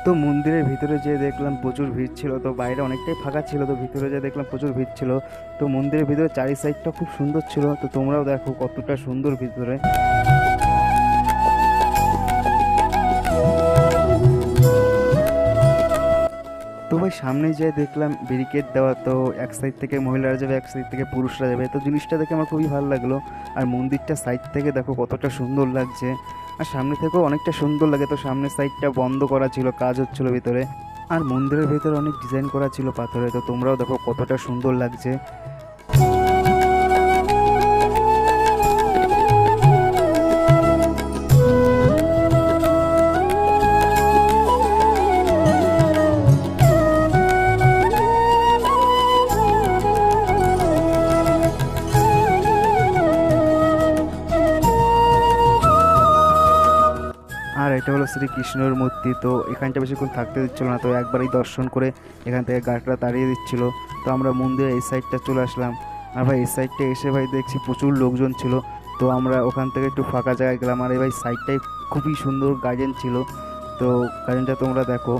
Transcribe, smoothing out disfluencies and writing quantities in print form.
তো মন্দিরের ভিতরে যেয়ে দেখলাম প্রচুর ভিড় ছিল, তো বাইরে অনেকটাই ফাঁকা ছিল, তো ভিতরে যেয়ে দেখলাম প্রচুর ভিড় ছিল। তো মন্দিরের ভিতরে চারি সাইডটা খুব সুন্দর ছিল, তো তোমরাও দেখো কতটা সুন্দর ভিতরে। তো ভাই সামনে যেয়ে দেখলাম ব্যারিকেড দেওয়া, তো এক সাইড থেকে মহিলারা যাবে, এক সাইড থেকে পুরুষরা যাবে, তো জিনিসটা দেখে আমার খুবই ভালো লাগলো। আর মন্দিরটা সাইড থেকে দেখো কতটা সুন্দর লাগছে, আর সামনে থেকেও অনেকটা সুন্দর লাগে। তো সামনের সাইডটা বন্ধ করা ছিল, কাজ হচ্ছিল ভিতরে। আর মন্দিরের ভেতরে অনেক ডিজাইন করা ছিল পাথরে, তো তোমরাও দেখো কতটা সুন্দর লাগছে। আর এটা হলো শ্রীকৃষ্ণের মূর্তি, তো এখানটা বেশিক্ষণ থাকতে দিচ্ছিল না, তো একবারই দর্শন করে এখান থেকে গাড়িটা তাড়িয়ে দিচ্ছিল। তো আমরা মন্দিরের এই সাইডটা চলে আসলাম। আর ভাই এই সাইডটা এসে ভাই দেখছি প্রচুর লোকজন ছিল, তো আমরা ওখান থেকে একটু ফাঁকা জায়গায় গেলাম। আর এই ভাই সাইডটাই খুবই সুন্দর গার্ডেন ছিল, তো গার্ডেনটা তোমরা দেখো।